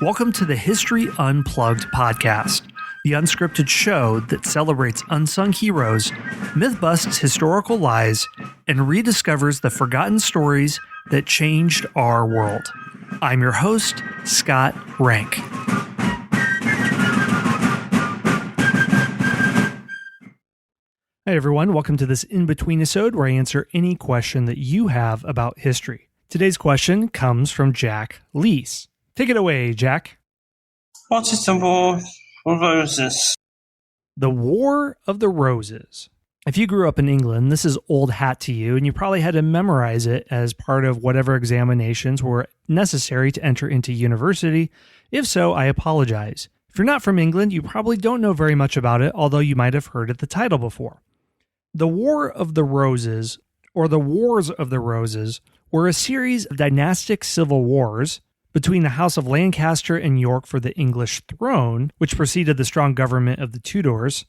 Welcome to the History Unplugged podcast, the unscripted show that celebrates unsung heroes, myth-busts historical lies, and rediscovers the forgotten stories that changed our world. I'm your host, Scott Rank. Hey everyone, welcome to this in-between episode where I answer any question that you have about history. Today's question comes from Jack Leese. Take it away, Jack. What is the War of Roses? The War of the Roses. If you grew up in England, this is old hat to you, and you probably had to memorize it as part of whatever examinations were necessary to enter into university. If so, I apologize. If you're not from England, you probably don't know very much about it, although you might have heard of the title before. The War of the Roses, or the Wars of the Roses, were a series of dynastic civil wars between the House of Lancaster and York for the English throne, which preceded the strong government of the Tudors,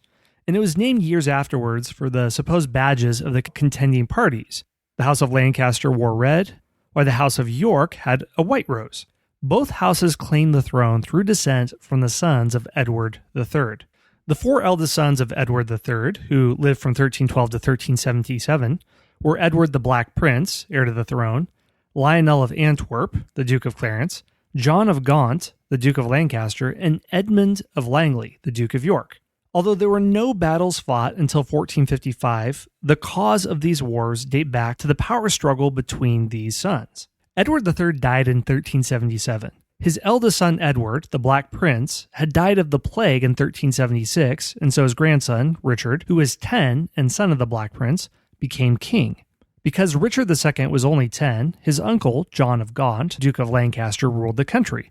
and it was named years afterwards for the supposed badges of the contending parties. The House of Lancaster wore red, while the House of York had a white rose. Both houses claimed the throne through descent from the sons of Edward III. The four eldest sons of Edward III, who lived from 1312 to 1377, were Edward the Black Prince, heir to the throne, Lionel of Antwerp, the Duke of Clarence, John of Gaunt, the Duke of Lancaster, and Edmund of Langley, the Duke of York. Although there were no battles fought until 1455, the cause of these wars date back to the power struggle between these sons. Edward III died in 1377. His eldest son Edward, the Black Prince, had died of the plague in 1376, and so his grandson, Richard, who was 10 and son of the Black Prince, became king. Because Richard II was only 10, his uncle, John of Gaunt, Duke of Lancaster, ruled the country.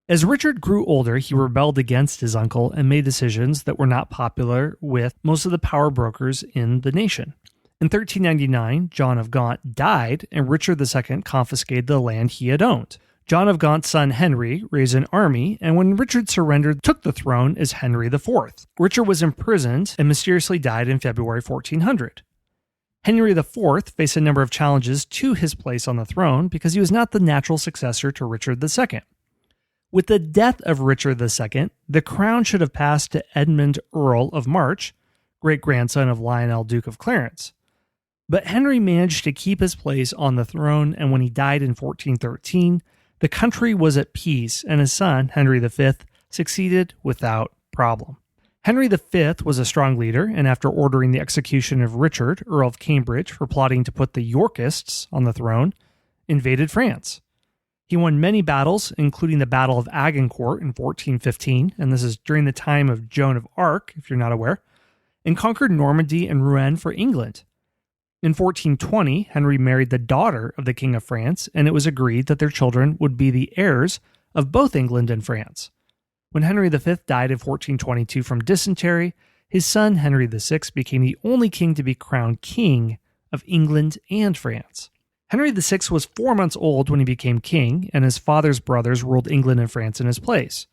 As Richard grew older, he rebelled against his uncle and made decisions that were not popular with most of the power brokers in the nation. In 1399, John of Gaunt died, and Richard II confiscated the land he had owned. John of Gaunt's son Henry raised an army, and when Richard surrendered, took the throne as Henry IV. Richard was imprisoned and mysteriously died in February 1400. Henry IV faced a number of challenges to his place on the throne because he was not the natural successor to Richard II. With the death of Richard II, the crown should have passed to Edmund, Earl of March, great-grandson of Lionel, Duke of Clarence. But Henry managed to keep his place on the throne, and when he died in 1413, the country was at peace, and his son, Henry V, succeeded without problem. Henry V was a strong leader, and after ordering the execution of Richard, Earl of Cambridge, for plotting to put the Yorkists on the throne, invaded France. He won many battles, including the Battle of Agincourt in 1415, and this is during the time of Joan of Arc, if you're not aware, and conquered Normandy and Rouen for England. In 1420, Henry married the daughter of the King of France, and it was agreed that their children would be the heirs of both England and France. When Henry V died in 1422 from dysentery, his son Henry VI became the only king to be crowned king of England and France. Henry VI was 4 months old when he became king, and his father's brothers ruled England and France in his place.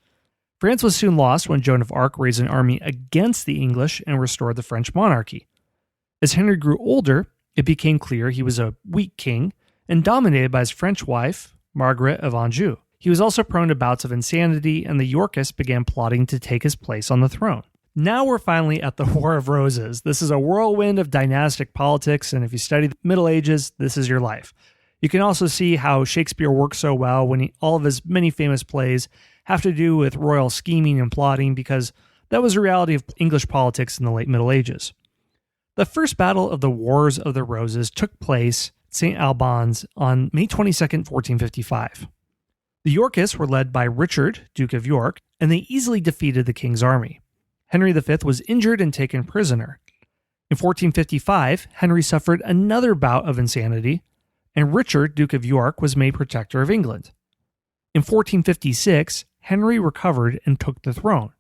France was soon lost when Joan of Arc raised an army against the English and restored the French monarchy. As Henry grew older, it became clear he was a weak king and dominated by his French wife, Margaret of Anjou. He was also prone to bouts of insanity, and the Yorkists began plotting to take his place on the throne. Now we're finally at the War of Roses. This is a whirlwind of dynastic politics, and if you study the Middle Ages, this is your life. You can also see how Shakespeare works so well when all of his many famous plays have to do with royal scheming and plotting, because that was the reality of English politics in the late Middle Ages. The first battle of the Wars of the Roses took place at St. Albans on May 22, 1455. The Yorkists were led by Richard, Duke of York, and they easily defeated the king's army. Henry V was injured and taken prisoner. In 1455, Henry suffered another bout of insanity, and Richard, Duke of York, was made protector of England. In 1456, Henry recovered and took the throne.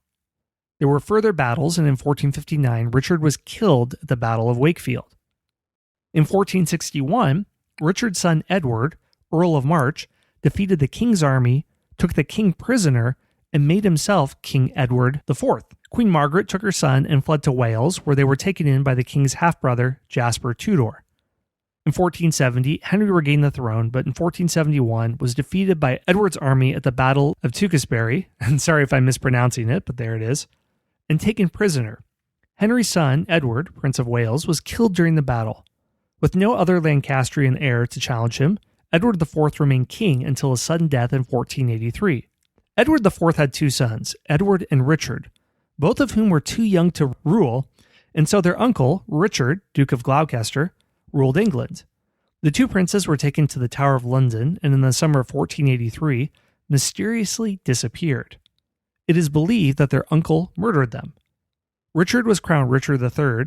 There were further battles, and in 1459, Richard was killed at the Battle of Wakefield. In 1461, Richard's son Edward, Earl of March, defeated the king's army, took the king prisoner, and made himself King Edward IV. Queen Margaret took her son and fled to Wales, where they were taken in by the king's half-brother, Jasper Tudor. In In 1470, Henry regained the throne, but in 1471 was defeated by Edward's army at the Battle of Tewkesbury, and sorry if I'm mispronouncing it, but there it is, and taken prisoner. Henry's son, Edward, Prince of Wales, was killed during the battle. With no other Lancastrian heir to challenge him, Edward IV remained king until his sudden death in 1483. Edward IV had two sons, Edward and Richard, both of whom were too young to rule, and so their uncle, Richard, Duke of Gloucester, ruled England. The two princes were taken to the Tower of London and in the summer of 1483 mysteriously disappeared. It is believed that their uncle murdered them. Richard was crowned Richard III,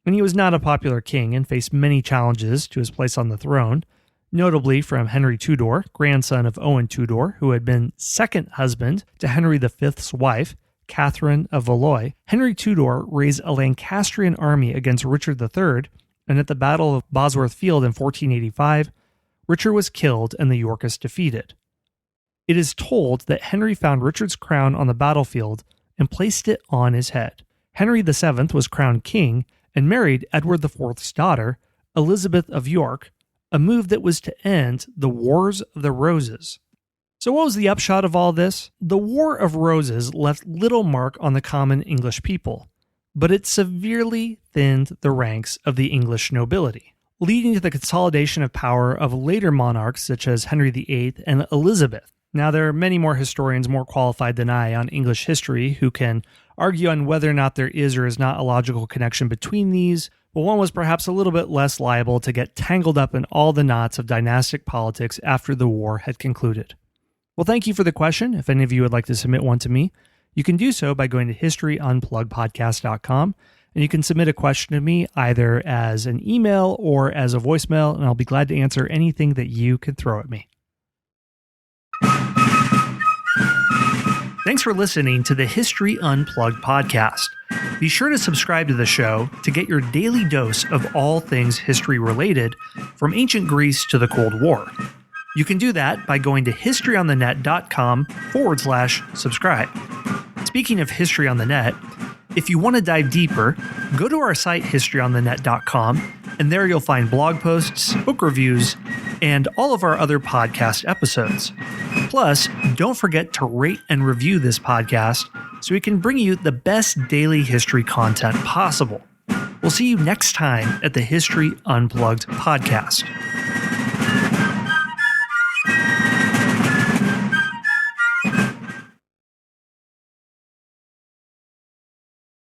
and he was not a popular king and faced many challenges to his place on the throne, notably from Henry Tudor, grandson of Owen Tudor, who had been second husband to Henry V's wife, Catherine of Valois. Henry Tudor raised a Lancastrian army against Richard III, and at the Battle of Bosworth Field in 1485, Richard was killed and the Yorkists defeated. It is told that Henry found Richard's crown on the battlefield and placed it on his head. Henry VII was crowned king and married Edward IV's daughter, Elizabeth of York, a move that was to end the Wars of the Roses. So what was the upshot of all this? The War of Roses left little mark on the common English people, but it severely thinned the ranks of the English nobility, leading to the consolidation of power of later monarchs such as Henry VIII and Elizabeth. Now, there are many more historians more qualified than I on English history who can argue on whether or not there is or is not a logical connection between these, but one was perhaps a little bit less liable to get tangled up in all the knots of dynastic politics after the war had concluded. Well, thank you for the question. If any of you would like to submit one to me, you can do so by going to historyunpluggedpodcast.com, and you can submit a question to me either as an email or as a voicemail, and I'll be glad to answer anything that you can throw at me. Thanks for listening to the History Unplugged podcast. Be sure to subscribe to the show to get your daily dose of all things history related, from ancient Greece to the Cold War. You can do that by going to historyonthenet.com/subscribe. Speaking of history on the net, if you want to dive deeper, go to our site historyonthenet.com, and there you'll find blog posts, book reviews, and all of our other podcast episodes. Plus, don't forget to rate and review this podcast so we can bring you the best daily history content possible. We'll see you next time at the History Unplugged podcast.